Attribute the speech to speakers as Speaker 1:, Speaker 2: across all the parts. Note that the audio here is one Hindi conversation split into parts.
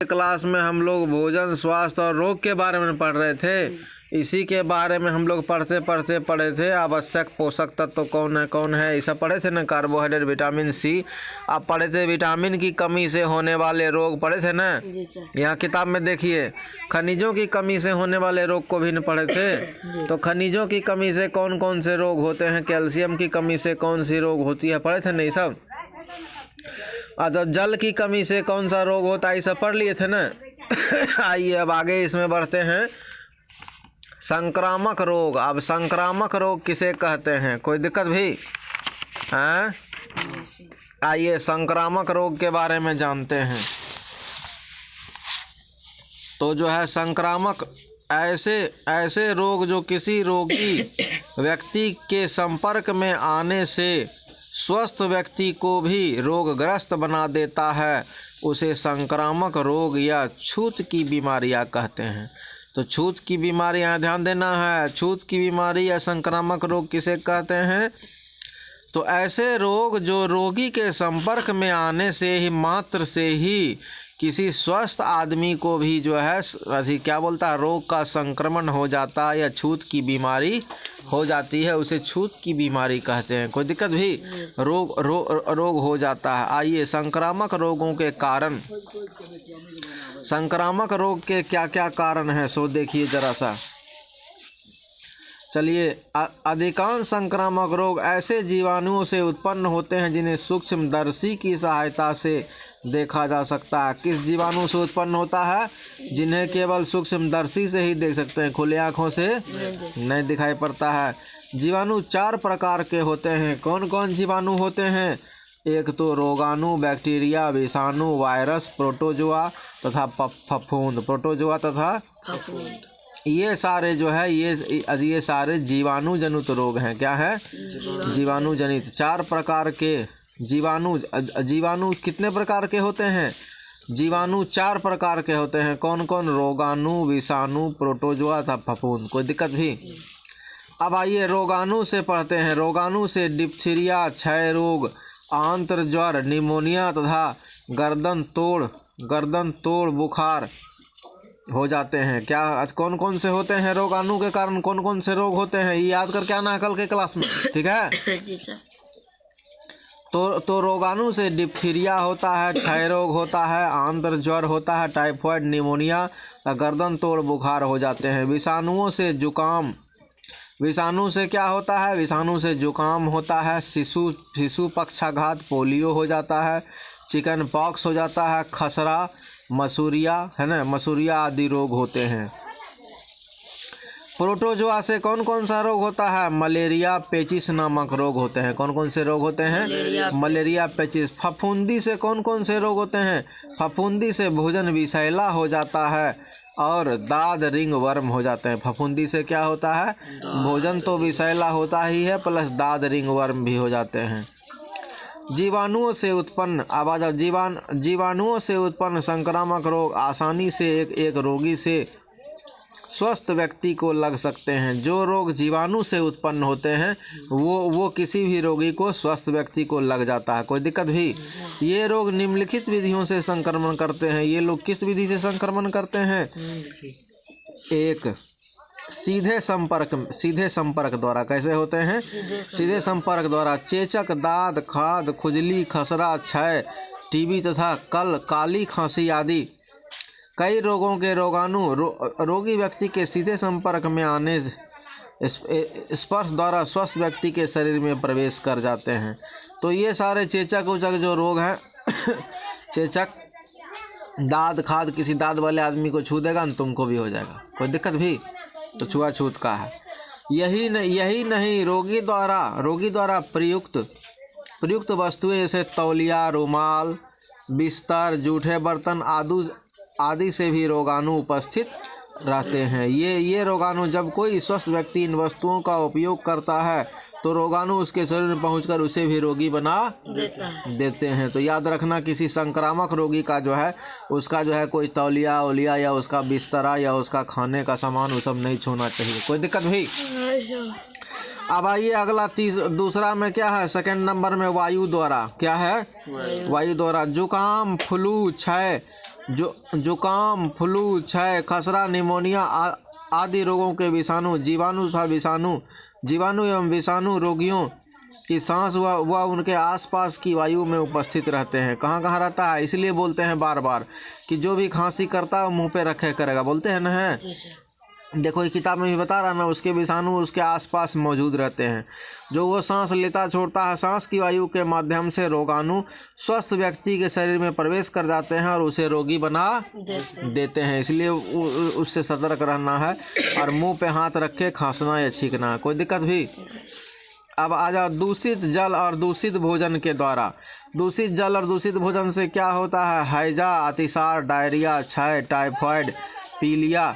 Speaker 1: क्लास में हम लोग भोजन, स्वास्थ्य और रोग के बारे में पढ़ रहे थे। इसी के बारे में हम लोग पढ़ते पढ़े थे। आवश्यक पोषक तत्व कौन है ये सब पढ़े थे ना। Carbohydrate, vitamin C. आप पढ़े थे विटामिन की कमी से होने वाले रोग, पढ़े थे ना। यहाँ किताब में देखिए, खनिजों की कमी से होने वाले रोग को भी न पढ़े थे। तो खनिजों की कमी से कौन कौन से रोग होते हैं, कैल्शियम की कमी से कौन सी रोग होती है, पढ़े थे ना ये सब। तो जल की कमी से कौन सा रोग होता है ये सब पढ़ लिए थे ना। आइए अब आगे इसमें बढ़ते हैं। संक्रामक रोग। अब संक्रामक रोग किसे कहते हैं, कोई दिक्कत भी हैं? आइए संक्रामक रोग के बारे में जानते हैं। तो जो है संक्रामक ऐसे रोग जो किसी रोगी व्यक्ति के संपर्क में आने से स्वस्थ व्यक्ति को भी रोगग्रस्त बना देता है, उसे संक्रामक रोग या छूत की बीमारियां कहते हैं। तो छूत की बीमारियां ध्यान देना है। छूत की बीमारी या संक्रामक रोग किसे कहते हैं? तो ऐसे रोग जो रोगी के संपर्क में आने से ही मात्र से ही किसी स्वस्थ आदमी को भी जो है रोग का संक्रमण हो जाता है या छूत की बीमारी हो जाती है, उसे छूत की बीमारी कहते हैं। कोई दिक्कत भी रोग हो जाता है। आइए संक्रामक रोगों के कारण, संक्रामक रोग के क्या क्या कारण हैं सो देखिए जरा सा। चलिए, अधिकांश संक्रामक रोग ऐसे जीवाणुओं से उत्पन्न होते हैं जिन्हें सूक्ष्मदर्शी की सहायता से देखा जा सकता है। किस जीवाणु से उत्पन्न होता है? जिन्हें केवल सूक्ष्मदर्शी से ही देख सकते हैं, खुले आँखों से नहीं दिखाई पड़ता है। जीवाणु 4 प्रकार के होते हैं। कौन कौन जीवाणु होते हैं? एक तो रोगाणु, बैक्टीरिया, विषाणु, वायरस, प्रोटोजोआ तथा फफूंद। प्रोटोजोआ तथा ये सारे जो है ये सारे जीवाणु जनित रोग हैं। क्या है? जीवाणु जनित। 4 प्रकार के जीवाणु कितने प्रकार के होते हैं? जीवाणु 4 प्रकार के होते हैं। कौन कौन? रोगाणु, विषाणु, प्रोटोजोआ तथा फफूंद। कोई दिक्कत भी? अब आइए रोगाणु से पढ़ते हैं। रोगाणु से डिप्थीरिया, क्षय रोग, आंत्र ज्वर, निमोनिया तथा गर्दन तोड़ बुखार हो जाते हैं। क्या कौन कौन से होते हैं? रोगाणु के कारण कौन कौन से रोग होते हैं ये याद करके आना कल के क्लास में, ठीक है
Speaker 2: जी सर।
Speaker 1: तो रोगाणु से डिप्थीरिया होता है, क्षय रोग होता है, आंत्र ज्वर होता है, टाइफाइड, निमोनिया, गर्दन तोड़ बुखार हो जाते हैं। विषाणुओं से जुकाम। विषाणु से क्या होता है? विषाणु से जुकाम होता है, शिशु पक्षाघात, पोलियो हो जाता है, चिकन पॉक्स हो जाता है, खसरा, मसूरिया है ना, मसूरिया आदि रोग होते हैं। प्रोटोजोआ से कौन कौन सा रोग होता है? मलेरिया, पेचिस नामक रोग होते हैं। कौन कौन से रोग होते हैं? मलेरिया, पेचिस। फफूंदी से कौन कौन से रोग होते हैं? फफूंदी से भोजन विषैला हो जाता है और दाद रिंग वर्म हो जाते हैं। फफूंदी से क्या होता है? भोजन तो विषैला होता ही है, प्लस दाद रिंग वर्म भी हो जाते हैं। जीवाणुओं से उत्पन्न संक्रामक रोग आसानी से एक रोगी से स्वस्थ व्यक्ति को लग सकते हैं। जो रोग जीवाणु से उत्पन्न होते हैं वो किसी भी रोगी को, स्वस्थ व्यक्ति को लग जाता है। कोई दिक्कत भी? ये रोग निम्नलिखित विधियों से संक्रमण करते हैं। ये लोग किस विधि से संक्रमण करते हैं? एक, सीधे संपर्क द्वारा। कैसे होते हैं? सीधे संपर्क द्वारा। चेचक, दाद, खाद, खुजली, खसरा, क्षय, टीबी तथा काली खांसी आदि कई रोगों के रोगाणु रोगी व्यक्ति के सीधे संपर्क में आने स्पर्श द्वारा स्वस्थ व्यक्ति के शरीर में प्रवेश कर जाते हैं। तो ये सारे चेचक उचक जो रोग हैं चेचक, दाद, खाद, किसी दाद वाले आदमी को छू देगा न तुमको भी हो जाएगा। कोई दिक्कत भी? तो छुआछूत का है। यही नहीं, रोगी द्वारा प्रयुक्त वस्तुएं जैसे तौलिया, रुमाल, बिस्तर, जूठे बर्तन आदि से भी रोगाणु उपस्थित रहते हैं। ये रोगाणु जब कोई स्वस्थ व्यक्ति इन वस्तुओं का उपयोग करता है तो रोगाणु उसके शरीर में पहुंचकर उसे भी रोगी बना देते हैं। तो याद रखना, किसी संक्रामक रोगी का जो है उसका जो है कोई तौलिया ओलिया या उसका बिस्तरा या उसका खाने का सामान वो सब नहीं छूना चाहिए। कोई दिक्कत भी? अब आइए अगला दूसरा में क्या है, सेकंड नंबर में वायु द्वारा। क्या है? वायु द्वारा। जुकाम, फ्लू, क्षय, जुकाम, फ्लू, क्षय, खसरा, निमोनिया आदि रोगों के विषाणु, जीवाणु तथा जीवाणु एवं विषाणु रोगियों की सांस व उनके आसपास की वायु में उपस्थित रहते हैं। कहाँ कहाँ रहता है? इसलिए बोलते हैं बार बार कि जो भी खांसी करता है वो मुंह पे रखे करेगा, बोलते हैं ना। है देखो ये किताब में भी बता रहा ना, उसके विषाणु उसके आसपास मौजूद रहते हैं। जो वो सांस लेता छोड़ता है, सांस की वायु के माध्यम से रोगाणु स्वस्थ व्यक्ति के शरीर में प्रवेश कर जाते हैं और उसे रोगी बना देते हैं। इसलिए उससे सतर्क रहना है और मुंह पे हाथ रख के खांसना या छींकना, कोई दिक्कत भी। अब आ जाओ दूषित जल और दूषित भोजन के द्वारा। दूषित जल और दूषित भोजन से क्या होता है? हैजा, अतिसार, डायरिया, क्षय, टाइफाइड, पीलिया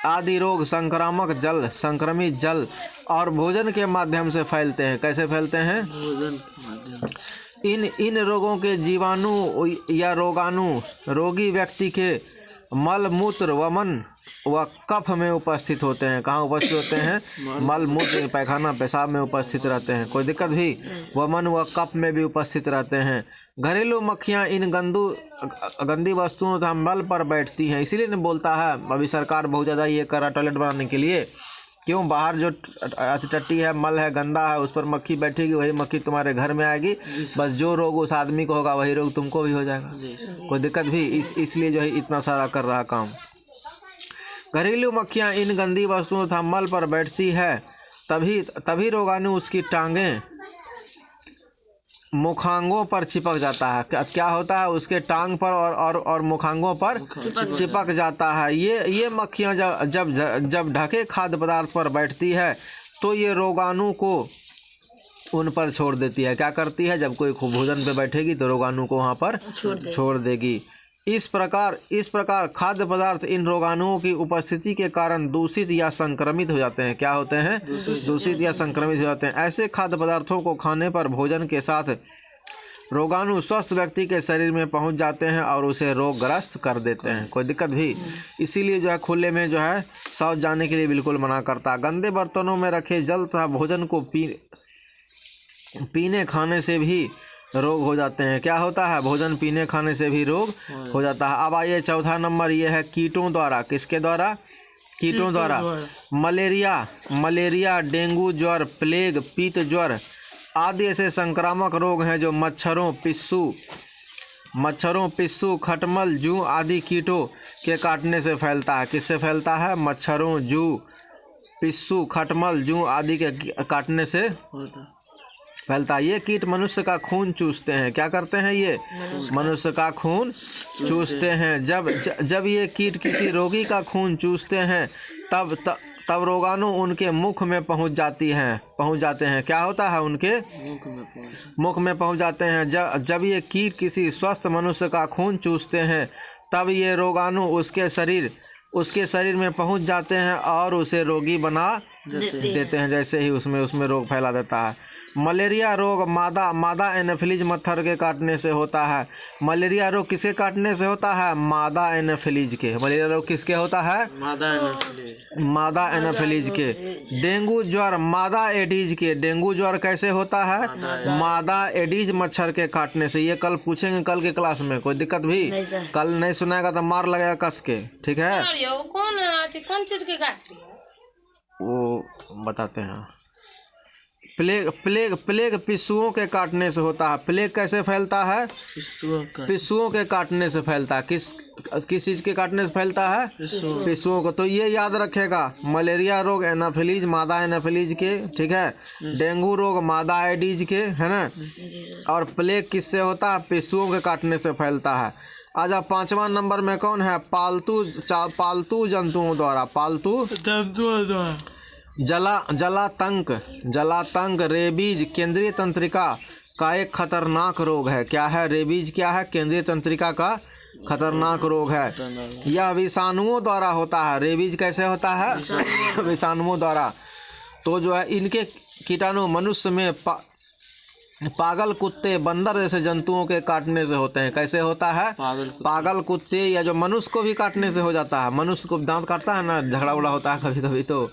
Speaker 1: आदि रोग संक्रमित जल और भोजन के माध्यम से फैलते हैं। कैसे फैलते हैं? भोजन के माध्यम। इन रोगों के जीवाणु या रोगाणु रोगी व्यक्ति के मल मूत्र वमन व कफ में उपस्थित होते हैं। कहाँ उपस्थित होते हैं? मल मूत्र पैखाना पेशाब में उपस्थित रहते हैं, कोई दिक्कत भी। वमन व कफ में भी उपस्थित रहते हैं। घरेलू मक्खियाँ इन गंदी वस्तुओं तथा मल पर बैठती हैं। इसीलिए नहीं बोलता है अभी सरकार बहुत ज़्यादा ये कर रहा टॉयलेट बनाने के लिए। क्यों? बाहर जो टट्टी है, मल है, गंदा है, उस पर मक्खी बैठेगी, वही मक्खी तुम्हारे घर में आएगी। बस जो रोग उस आदमी को होगा वही रोग तुमको भी हो जाएगा, कोई दिक्कत भी। इसलिए जो है इतना सारा कर रहा काम। घरेलू मक्खियाँ इन गंदी वस्तुओं तथा मल पर बैठती है, तभी रोगाणु उसकी टांगें मुखांगों पर चिपक जाता है। क्या होता है? उसके टांग पर और मुखांगों पर चिपक जाता है। ये मक्खियाँ जब ढके खाद्य पदार्थ पर बैठती है तो ये रोगाणु को उन पर छोड़ देती है। क्या करती है? जब कोई भोजन पे बैठेगी तो रोगाणु को वहाँ पर छोड़ देगी। इस प्रकार खाद्य पदार्थ इन रोगाणुओं की उपस्थिति के कारण दूषित या संक्रमित हो जाते हैं। क्या होते हैं? दूषित या संक्रमित हो जाते हैं। ऐसे खाद्य पदार्थों को खाने पर भोजन के साथ रोगाणु स्वस्थ व्यक्ति के शरीर में पहुंच जाते हैं और उसे रोगग्रस्त कर देते हैं, कोई दिक्कत भी। इसीलिए जो है खुले में जो है शौच जाने के लिए बिल्कुल मना करता है। गंदे बर्तनों में रखे जल तथा भोजन को पीने खाने से भी रोग हो जाते हैं। क्या होता है? भोजन पीने खाने से भी रोग हो जाता है। अब आइए चौथा नंबर, ये है कीटों द्वारा। किसके द्वारा? कीटों द्वारा। मलेरिया, डेंगू ज्वर, प्लेग, पीत ज्वर आदि ऐसे संक्रामक रोग हैं जो मच्छरों, पिस्सू, खटमल, जूं आदि कीटों के काटने से फैलता है। किससे फैलता है? मच्छरों, जूं, पिस्सू, खटमल, जूं आदि के काटने से फैलता है। ये कीट मनुष्य का खून चूसते हैं। क्या करते हैं? ये मनुष्य का खून चूसते हैं। जब ये कीट किसी रोगी का खून चूसते हैं तब रोगाणु उनके मुख में पहुंच जाते हैं। क्या होता है? उनके मुख में पहुंच जाते हैं। जब ये कीट किसी स्वस्थ मनुष्य का खून चूसते हैं तब ये रोगाणु उसके शरीर में पहुंच जाते हैं और उसे रोगी बना देते हैं। जैसे ही उसमें रोग फैला देता है। मलेरिया रोग मादा एनाफिलीज मच्छर के काटने से होता है। मलेरिया रोग किसके काटने से होता है? मादा एनाफिलीज के। मलेरिया रोग किसके होता है? मादा एनाफिलीज के। डेंगू ज्वर मादा एडीज के। डेंगू ज्वर कैसे होता है? मादा एडीज मच्छर के काटने से। ये कल पूछेंगे, कल के क्लास में, कोई दिक्कत भी। कल नहीं सुनाएगा तो मार लगेगा कस के, ठीक है?
Speaker 2: कौन चीज के काटती है
Speaker 1: वो बताते हैं। प्लेग पिस्सुओं के काटने से होता है। प्लेग कैसे फैलता है? पिस्सुओं के काटने से फैलता है। किस चीज़ के काटने से फैलता है? पिस्सुओं को। तो ये याद रखेगा। मलेरिया रोग एनाफिलीज मादा एनाफिलीज के, ठीक है। डेंगू रोग मादा एडीज के, है ना। और प्लेग किससे होता है? पिस्सुओं के काटने से फैलता है। आजा पांचवा नंबर में कौन है? पालतू जंतुओं द्वारा। जलातंक रेबीज केंद्रीय तंत्रिका का एक खतरनाक रोग है। क्या है? रेबीज क्या है? केंद्रीय तंत्रिका का खतरनाक रोग है। यह विषाणुओं द्वारा होता है। रेबीज कैसे होता है? विषाणुओं द्वारा। तो जो है इनके कीटाणु मनुष्य में पागल कुत्ते, बंदर जैसे जंतुओं के काटने से होते हैं। कैसे होता है? पागल कुत्ते या जो मनुष्य को भी काटने से हो जाता है। मनुष्य को दांत काटता है ना, झगड़ा उगड़ा होता है कभी कभी, तो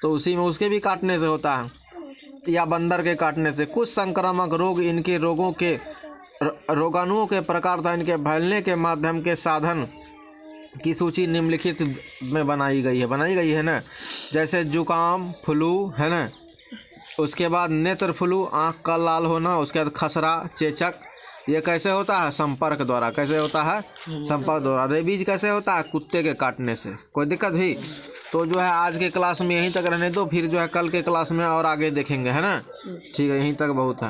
Speaker 1: उसी में उसके भी काटने से होता है। या बंदर के काटने से। कुछ संक्रामक रोग इनके रोगों के रोगाणुओं के प्रकार तथा इनके फैलने के माध्यम के साधन की सूची निम्नलिखित में बनाई गई है ना। जैसे जुकाम, फ्लू है ना, उसके बाद नेत्र फ्लू, आँख का लाल होना, उसके बाद खसरा, चेचक। ये कैसे होता है? संपर्क द्वारा। कैसे होता है? संपर्क द्वारा। रेबीज कैसे होता है? कुत्ते के काटने से। कोई दिक्कत हुई तो जो है आज के क्लास में यहीं तक रहने दो, फिर जो है कल के क्लास में और आगे देखेंगे, है ना। ठीक है, यहीं तक बहुत है।